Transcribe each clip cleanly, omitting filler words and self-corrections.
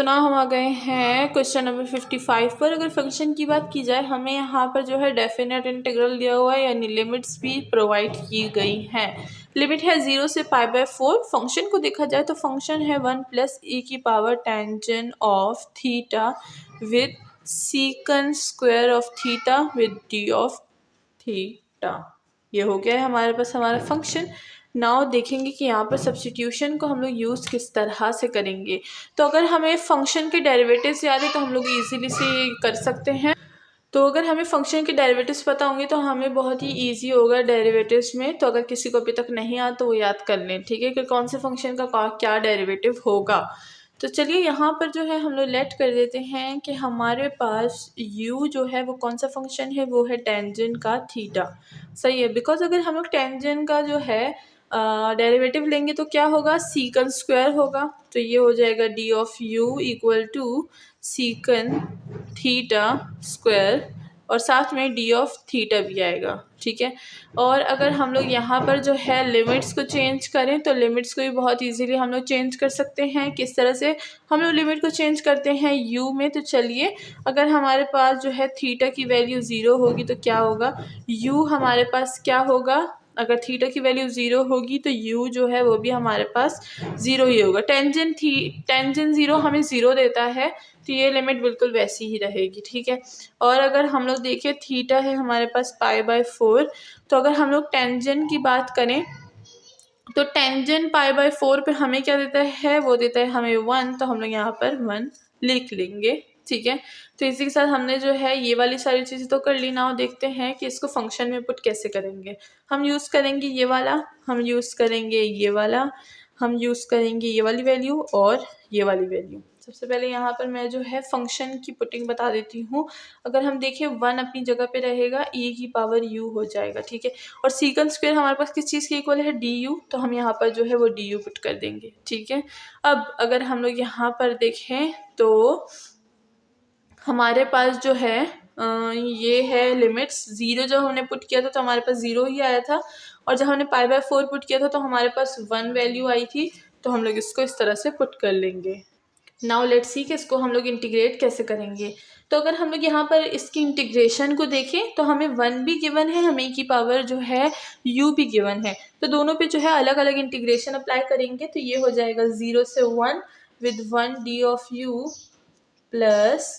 So now हम आ गए हैं क्वेश्चन नंबर 55 पर। अगर फंक्शन की बात की जाए, हमें यहाँ पर जो है डेफिनेट इंटीग्रल दिया हुआ है, यानी लिमिट्स भी प्रोवाइड की गई हैं। लिमिट है 0 से π/4। फंक्शन को देखा जाए तो फंक्शन है 1 + e⁻ tangent of theta with secant square of theta with d of theta. ये हो गया है हमारे पास हमारा फंक्शन। नाउ देखेंगे कि यहाँ पर सब्स्टिट्यूशन को हम लोग यूज़ किस तरह से करेंगे। तो अगर हमें फंक्शन के डेरिवेटिव्स याद है तो हम लोग इजीली से कर सकते हैं। तो अगर हमें फंक्शन के डेरिवेटिव्स पता होंगे तो हमें बहुत ही इजी होगा डेरिवेटिव्स में। तो अगर किसी को अभी तक नहीं आता तो वो याद कर लें, ठीक है, कि कौन से फंक्शन का क्या डेरिवेटिव होगा। तो चलिए यहाँ पर जो है हम लोग लेट कर देते हैं कि हमारे पास u जो है वो कौन सा फंक्शन है, वो है टेंजेंट का थीटा। सही है, बिकॉज अगर हम लोग टेंजेंट का जो है डेरिवेटिव लेंगे तो क्या होगा, सीकन स्क्वायर होगा। तो ये हो जाएगा d of u equal to secant theta square, और साथ में d ऑफ थीटा भी आएगा, ठीक है। और अगर हम लोग यहाँ पर जो है लिमिट्स को चेंज करें तो लिमिट्स को भी बहुत इजीली हम लोग चेंज कर सकते हैं। किस तरह से हम लोग लिमिट को चेंज करते हैं u में। तो चलिए, अगर हमारे पास जो है थीटा की वैल्यू 0 होगी तो क्या होगा, u हमारे पास क्या होगा, अगर थीटा की वैल्यू 0 होगी तो u जो है वो भी हमारे पास 0 ही होगा। टेंजेंट 0 हमें 0 देता है, तो ये लिमिट बिल्कुल वैसी ही रहेगी, ठीक है। और अगर हम लोग देखें थीटा है हमारे पास π/4, तो अगर हम लोग टेंजेंट की बात करें तो टेंजेंट π/4 पे हमें क्या देता है, वो देता है हमें 1, तो हम लोग यहाँ पर 1 लिख लेंगे, ठीक है। तो इसी के साथ हमने जो है ये वाली सारी चीज़ें तो कर ली। नाउ देखते हैं कि इसको फंक्शन में पुट कैसे करेंगे। हम यूज़ करेंगे ये वाला, हम यूज़ करेंगे ये वाला, हम यूज़ करेंगे ये वाली वैल्यू और ये वाली वैल्यू। सबसे पहले यहाँ पर मैं जो है फंक्शन की पुटिंग बता देती हूँ। अगर हम देखें 1 अपनी जगह पे रहेगा, e⁻u हो जाएगा, ठीक है। और सीकन स्क्वायर हमारे पास किस चीज़ के इक्वल है, du, तो हम यहाँ पर जो है वो du पुट कर देंगे, ठीक है। अब अगर हम लोग यहाँ पर देखें तो हमारे पास जो है ये है लिमिट्स। 0 जब हमने पुट किया था तो हमारे पास 0 ही आया था, और जब हमने π/4 पुट किया था तो हमारे पास 1 वैल्यू आई थी। तो हम लोग इसको इस तरह से पुट कर लेंगे। नाउ लेट्स सी कि इसको हम लोग इंटीग्रेट कैसे करेंगे। तो अगर हम लोग यहाँ पर इसकी इंटीग्रेशन को देखें तो हमें 1 भी गिवन है, हमें की पावर जो है u भी गिवन है। तो दोनों पे जो है अलग अलग इंटीग्रेशन अप्लाई करेंगे। तो ये हो जाएगा 0 से 1 with 1 d of u plus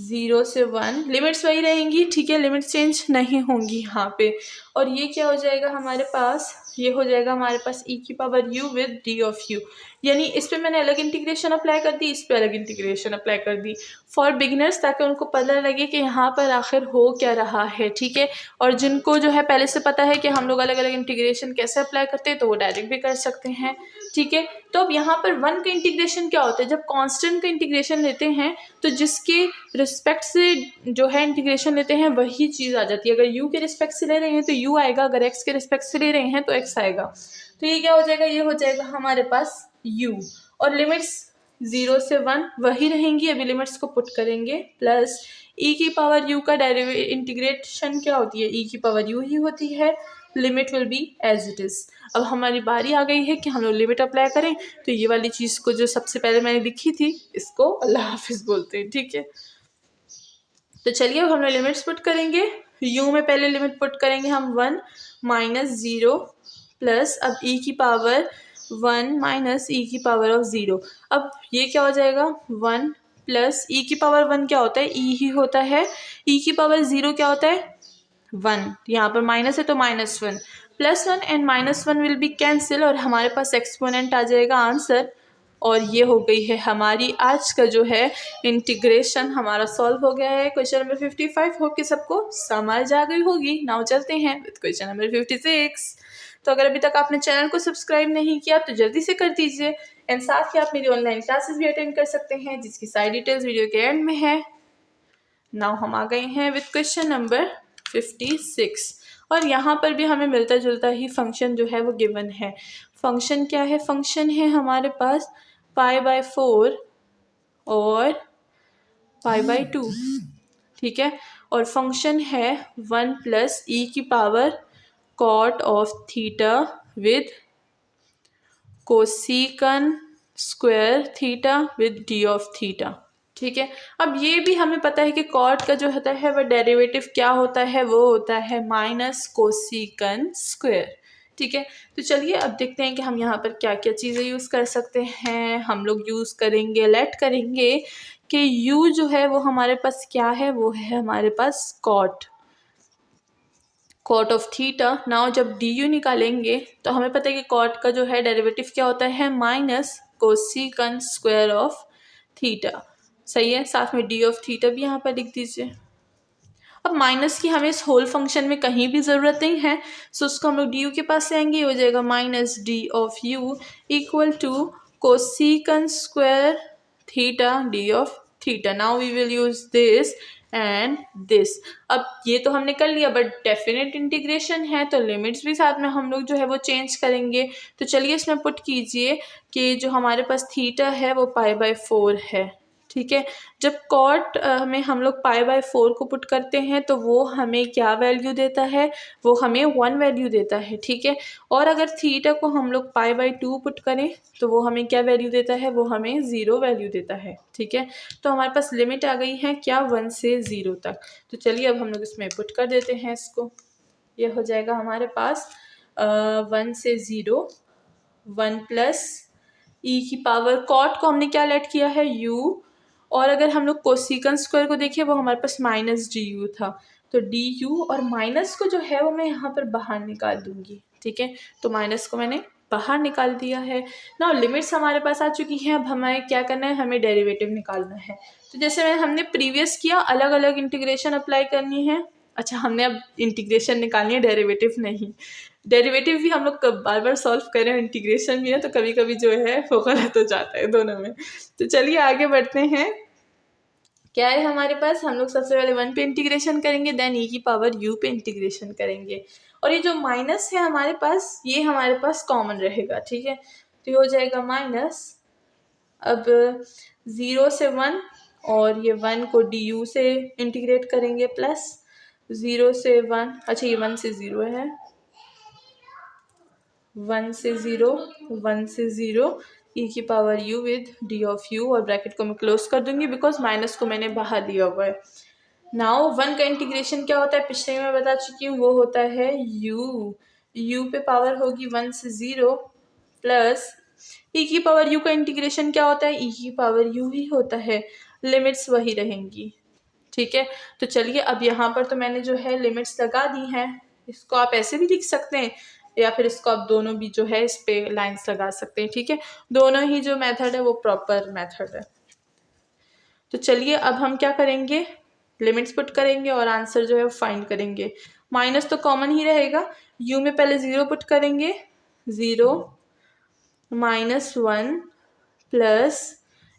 0 से 1, लिमिट्स वही रहेंगी, ठीक है, लिमिट्स चेंज नहीं होंगी यहाँ पे। और ये क्या हो जाएगा हमारे पास, ये हो जाएगा हमारे पास e⁻u with d of u, यानी इस पे मैंने अलग इंटीग्रेशन अप्लाई कर दी, इस पे अलग इंटीग्रेशन अप्लाई कर दी फॉर बिगिनर्स, ताकि उनको पता लगे कि यहाँ पर आखिर हो क्या रहा है, ठीक है। और जिनको जो है पहले से पता है कि हम लोग अलग अलग इंटीग्रेशन कैसे अप्लाई करते हैं तो वो डायरेक्ट भी कर सकते हैं, ठीक है। तो अब यहाँ पर 1 का इंटीग्रेशन क्या होता है, जब कांस्टेंट का इंटीग्रेशन लेते हैं तो जिसके रिस्पेक्ट से जो है इंटीग्रेशन लेते हैं वही चीज़ आ जाती है। अगर u के रिस्पेक्ट से ले रहे हैं तो u आएगा, अगर x के रिस्पेक्ट से ले रहे हैं तो x आएगा। तो ये क्या हो जाएगा, ये हो जाएगा हमारे पास u, और लिमिट्स 0 से 1 वही रहेंगी। अभी लिमिट्स को पुट करेंगे, प्लस e⁻u का इंटीग्रेशन क्या होती है, e⁻u ही होती है। Limit will be as it is. अब हमारी बारी आ गई है कि हम लोग लिमिट अप्लाई करें। तो ये वाली चीज़ को जो सबसे पहले मैंने लिखी थी इसको अल्लाह हाफिज़ बोलते हैं, ठीक है। तो चलिए अब हम लोग लिमिट्स पुट करेंगे। u में पहले लिमिट पुट करेंगे हम 1 - 0 प्लस अब e⁻1 - e⁻0। अब ये क्या हो जाएगा, 1 प्लस e⁻1 क्या होता है, e ही होता है। e⁻0 क्या होता है, 1, यहाँ पर माइनस है तो -1, +1 एंड -1 विल बी कैंसिल, और हमारे पास एक्सपोनेंट आ जाएगा आंसर। और ये हो गई है हमारी आज का जो है इंटीग्रेशन, हमारा सॉल्व हो गया है क्वेश्चन नंबर 55। होप कि सबको समझ आ गई होगी। नाउ चलते हैं विद क्वेश्चन नंबर 56। तो अगर अभी तक आपने चैनल को सब्सक्राइब नहीं किया तो जल्दी से कर दीजिए, एंड साथ ही आप मेरी ऑनलाइन क्लासेस भी अटेंड कर सकते हैं जिसकी सारी डिटेल्स वीडियो के एंड में है। नाउ हम आ गए हैं विद क्वेश्चन नंबर 56, और यहाँ पर भी हमें मिलता जुलता ही फंक्शन जो है वो गिवन है। फंक्शन क्या है, फंक्शन है हमारे पास π/4 और π/2, ठीक है। और फंक्शन है 1 + e⁻ cot of theta with कोसिकन square theta with d of theta. ठीक है, अब ये भी हमें पता है कि कॉट का जो होता है वह डेरिवेटिव क्या होता है, वो होता है माइनस कोसिकन स्क्वायर। ठीक है, तो चलिए अब देखते हैं कि हम यहाँ पर क्या क्या चीज़ें यूज़ कर सकते हैं। हम लोग यूज़ करेंगे, लेट करेंगे कि u जो है वो हमारे पास क्या है, वो है हमारे पास कॉट ऑफ थीटा। नाउ जब डी यू निकालेंगे तो हमें पता है कि कॉट का जो है डेरिवेटिव क्या होता है, माइनस कोसिकन स्क्वायर ऑफ थीटा। सही है, साथ में डी ऑफ थीटा भी यहाँ पर लिख दीजिए। अब माइनस की हमें इस होल फंक्शन में कहीं भी ज़रूरत नहीं है, सो उसको हम लोग डी यू के पास से आएंगे, हो जाएगा minus d of u equal to cosecant square theta d of theta. Now we will use this and this. अब ये तो हमने कर लिया, बट डेफिनेट इंटीग्रेशन है तो लिमिट्स भी साथ में हम लोग जो है वो चेंज करेंगे। तो चलिए इसमें पुट कीजिए कि जो हमारे पास थीटा है वो π/4 है। ठीक है, जब कॉट में हम लोग π/4 को पुट करते हैं तो वो हमें क्या वैल्यू देता है, वो हमें 1 वैल्यू देता है। ठीक है, और अगर थीटा को हम लोग π/2 पुट करें तो वो हमें क्या वैल्यू देता है, वो हमें 0 वैल्यू देता है। ठीक है, तो हमारे पास लिमिट आ गई है क्या, 1 से 0 तक। तो चलिए अब हम लोग इसमें पुट कर देते हैं इसको। ये हो जाएगा हमारे पास 1 से 0 1 प्लस ई की पावर, कॉट को हमने क्या लेट किया है, u, और अगर हम लोग कोसिकन स्क्वायर को देखें वो हमारे पास माइनस डी यू था, तो डी यू और माइनस को जो है वो मैं यहाँ पर बाहर निकाल दूंगी। ठीक है, तो माइनस को मैंने बाहर निकाल दिया है। ना लिमिट्स हमारे पास आ चुकी हैं, अब हमें क्या करना है, हमें डेरिवेटिव निकालना है। तो जैसे हमने प्रीवियस किया, अलग अलग इंटीग्रेशन अप्लाई करनी है। अच्छा, हमने अब इंटीग्रेशन निकालनी है, डेरिवेटिव नहीं। डेरिवेटिव भी हम लोग बार बार सॉल्व कर रहे हैं, इंटीग्रेशन भी है, तो कभी कभी जो है वो गलत हो जाता है दोनों में। तो चलिए आगे बढ़ते हैं। क्या है हमारे पास, हम लोग सबसे पहले 1 पे इंटीग्रेशन करेंगे, देन ई की पावर u पे इंटीग्रेशन करेंगे, और ये जो माइनस है हमारे पास, ये हमारे पास कॉमन रहेगा। ठीक है, तो ये हो जाएगा माइनस, अब 0 से 1 और ये 1 को डी यू से इंटीग्रेट करेंगे, प्लस 0 से 1, अच्छा ये 1 से 0 है, 1 से 0 1 से 0 ई की power u with d of u, और ब्रैकेट को मैं क्लोज कर दूंगी बिकॉज माइनस को मैंने बाहर लिया हुआ है। नाउ 1 का इंटीग्रेशन क्या होता है, पिछले में बता चुकी हूँ, वो होता है u पे पावर होगी 1 से 0 प्लस ई की पावर u का इंटीग्रेशन क्या होता है, ई की पावर u ही होता है, लिमिट्स वही रहेंगी। ठीक है, तो चलिए अब यहाँ पर तो मैंने जो है लिमिट्स लगा दी हैं, इसको आप ऐसे भी लिख सकते हैं या फिर इसको आप दोनों भी जो है इस पे लाइंस लगा सकते हैं। ठीक है, दोनों ही जो मेथड है वो प्रॉपर मेथड है। तो चलिए अब हम क्या करेंगे, लिमिट्स पुट करेंगे और आंसर जो है वो फाइंड करेंगे। माइनस तो कॉमन ही रहेगा, u में पहले 0 पुट करेंगे, 0 -1 प्लस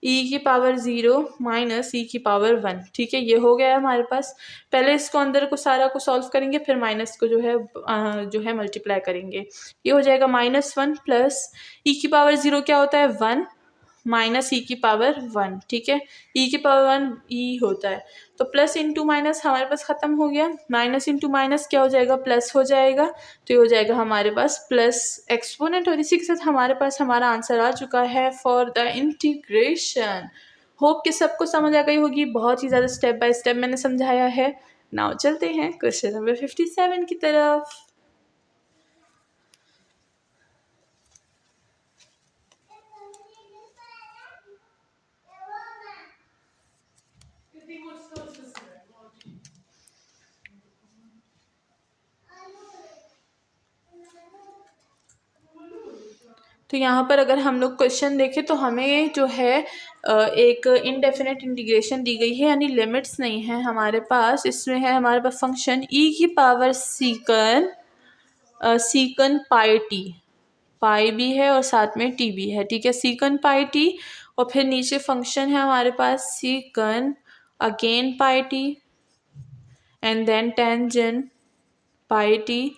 ई की पावर 0 माइनस ई की पावर 1। ठीक है, ये हो गया हमारे पास। पहले इसको अंदर को सारा को सॉल्व करेंगे, फिर माइनस को जो है मल्टीप्लाई करेंगे। ये हो जाएगा -1 प्लस ई की पावर 0 क्या होता है, 1 माइनस ई की पावर 1। ठीक है, ई की पावर 1 ई होता है, तो प्लस इंटू माइनस हमारे पास ख़त्म हो गया, माइनस इंटू माइनस क्या हो जाएगा, प्लस हो जाएगा। तो ये हो जाएगा हमारे पास प्लस एक्सपोनेंट, और इसी के साथ हमारे पास हमारा आंसर आ चुका है फॉर द इंटीग्रेशन। होप कि सबको समझ आ गई होगी, बहुत ही ज़्यादा स्टेप बाय स्टेप मैंने समझाया है। नाउ चलते हैं क्वेश्चन नंबर 57 की तरफ। तो यहाँ पर अगर हम लोग क्वेश्चन देखें तो हमें जो है एक इनडेफिनेट इंटीग्रेशन दी गई है, यानी लिमिट्स नहीं है हमारे पास। इसमें है हमारे पास फंक्शन ई की पावर सीकन पाई टी, पाई भी है और साथ में टी भी है। ठीक है, सीकन पाई टी, और फिर नीचे फंक्शन है हमारे पास secant again pi t and then tangent pi t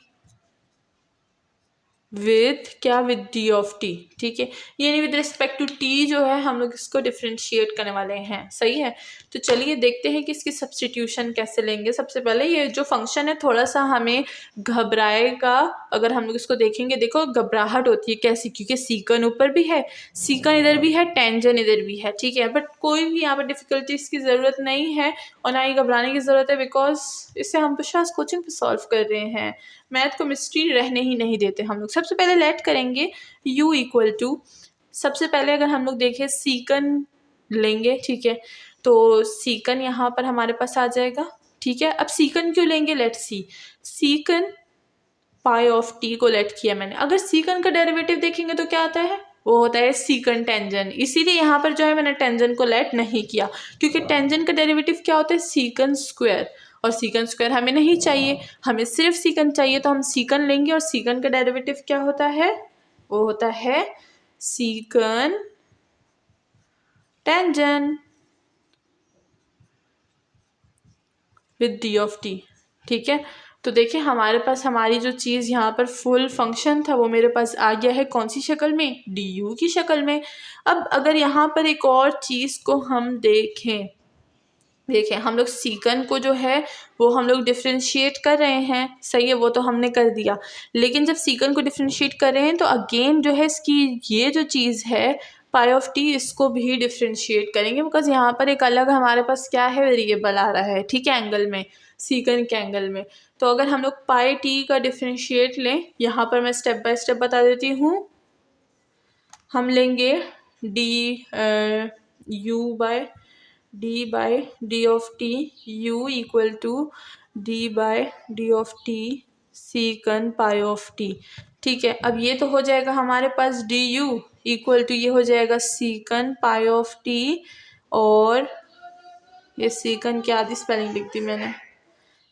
with क्या, विथ डी ऑफ टी, ठीक है, यानी विद रिस्पेक्ट टू टी जो है हम लोग इसको डिफ्रेंशिएट करने वाले हैं, सही है। तो चलिए देखते हैं कि इसकी सब्स्टिट्यूशन कैसे लेंगे। सबसे पहले ये जो फंक्शन है थोड़ा सा हमें घबराएगा, अगर हम लोग इसको देखेंगे, देखो घबराहट होती है कैसी, क्योंकि सीकन ऊपर भी है, सीकन इधर भी है, टेंजन इधर भी है, ठीक है, बट कोई भी यहाँ पर डिफिकल्टीज की ज़रूरत नहीं है और ना ही घबराने की ज़रूरत है, बिकॉज इसे हम पुशास कोचिंग पे सॉल्व कर रहे हैं, मैथ को मिस्ट्री रहने ही नहीं देते हम लोग। सबसे पहले लेट करेंगे u इक्वल टू, सबसे पहले अगर हम लोग देखें सीकन लेंगे, ठीक है, तो सीकन यहाँ पर हमारे पास आ जाएगा, ठीक है। अब सीकन क्यों लेंगे, let see, secant pi of t को लेट किया मैंने, अगर सीकन का डेरिवेटिव देखेंगे तो क्या आता है, वो होता है सीकन टेंजन, इसीलिए यहाँ पर जो है मैंने टेंजन को लेट नहीं किया, क्योंकि टेंजन का डेरिवेटिव क्या होता है, सीकन स्क्वायर, और सीकन स्क्वायर हमें नहीं चाहिए, हमें सिर्फ सीकन चाहिए, तो हम सीकन लेंगे और सीकन का डेरिवेटिव क्या होता है, वो होता है secant tangent with d of t, ठीक है। तो देखिए हमारे पास हमारी जो चीज़ यहाँ पर फुल फंक्शन था वो मेरे पास आ गया है, कौन सी शक्ल में, डी यू की शक्ल में। अब अगर यहाँ पर एक और चीज़ को हम देखें, देखिए हम लोग सीकन को जो है वो हम लोग डिफ्रेंशिएट कर रहे हैं, सही है, वो तो हमने कर दिया, लेकिन जब सीकन को डिफ्रेंशिएट कर रहे हैं तो अगेन जो है इसकी ये जो चीज़ है पाई ऑफ टी, इसको भी डिफ्रेंशिएट करेंगे, बिकॉज यहाँ पर एक अलग हमारे पास क्या है, वेरिएबल आ रहा है, ठीक है, एंगल में, सीकन के एंगल में। तो अगर हम लोग पाई टी का डिफ्रेंशिएट लें, यहाँ पर मैं स्टेप बाय स्टेप बता देती हूँ, हम लेंगे d u by d of t, u equal to d by d of t secant pi of t, ठीक है। अब ये तो हो जाएगा हमारे पास डी यू इक्वल टू, ये हो जाएगा सीकन पाई ऑफ टी, और ये सीकन की आधी स्पेलिंग लिख दी मैंने,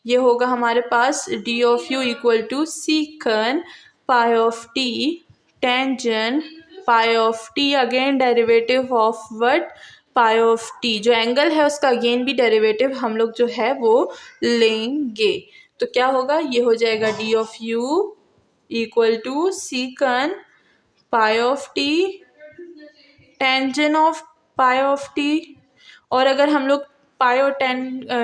ये होगा हमारे पास d of u equal to secant pi of t tangent pi of t, again derivative of what, pi of t, जो एंगल है उसका अगेन भी डेरिवेटिव हम लोग जो है वो लेंगे। तो क्या होगा, ये हो जाएगा d of u equal to secant pi of t tangent of pi of t, और अगर हम लोग पाई और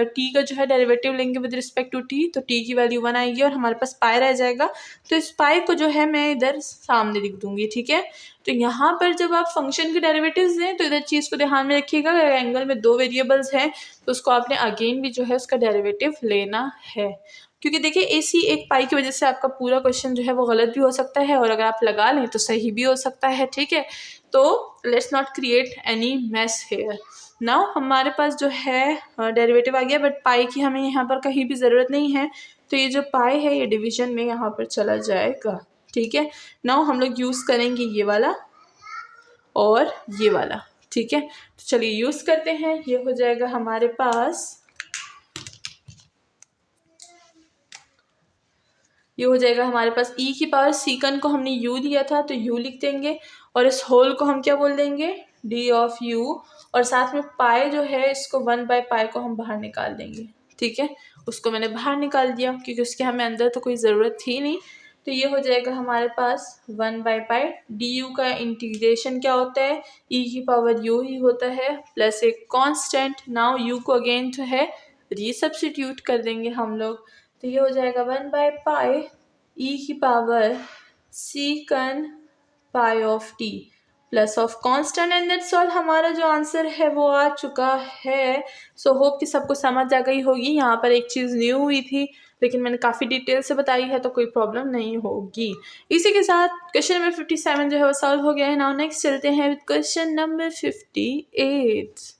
टी का जो है डेरिवेटिव लेंगे विद रिस्पेक्ट टू टी, तो टी की वैल्यू 1 आएगी और हमारे पास पाई रह जाएगा, तो इस पाई को जो है मैं इधर सामने लिख दूंगी, ठीक है। तो यहाँ पर जब आप फंक्शन के डेरिवेटिव्स दें तो इधर चीज़ को ध्यान में रखिएगा, अगर एंगल में दो वेरिएबल्स हैं तो उसको आपने अगेन भी जो है उसका डेरिवेटिव लेना है, क्योंकि देखिए इसी एक पाई की वजह से आपका पूरा क्वेश्चन जो है वो गलत भी हो सकता है, और अगर आप लगा लें तो सही भी हो सकता है, ठीक है। तो let's not create any mess here. Now हमारे पास जो है डेरिवेटिव आ गया, बट पाई की हमें यहाँ पर कहीं भी ज़रूरत नहीं है, तो ये जो पाई है ये डिवीजन में यहाँ पर चला जाएगा, ठीक है। नाउ हम लोग यूज़ करेंगे ये वाला और ये वाला, ठीक है। तो चलिए यूज़ करते हैं, ये हो जाएगा हमारे पास, ये हो जाएगा हमारे पास e की पावर, सीकन को हमने u लिया था तो u लिख देंगे, और इस होल को हम क्या बोल देंगे, d ऑफ u, और साथ में पाई जो है इसको 1 बाय पाई को हम बाहर निकाल देंगे, ठीक है। उसको मैंने बाहर निकाल दिया क्योंकि उसके हमें अंदर तो कोई ज़रूरत थी नहीं, तो ये हो जाएगा हमारे पास 1 बाय पाई, डी यू का इंटीग्रेशन क्या होता है, e की पावर u ही होता है प्लस एक कांस्टेंट, नाउ u को अगेन जो है रीसब्स्टिट्यूट कर देंगे हम लोग, तो ये हो जाएगा 1 बाय पाई e की power secant pi of t plus of constant, and that's all, हमारा जो आंसर है वो आ चुका है। सो होप कि सबको समझ आ गई होगी। यहाँ पर एक चीज़ न्यू हुई थी लेकिन मैंने काफ़ी डिटेल से बताई है तो कोई प्रॉब्लम नहीं होगी। इसी के साथ क्वेश्चन नंबर 57 जो है वो सॉल्व हो गया है। नाउ नेक्स्ट चलते हैं विद क्वेश्चन नंबर 58।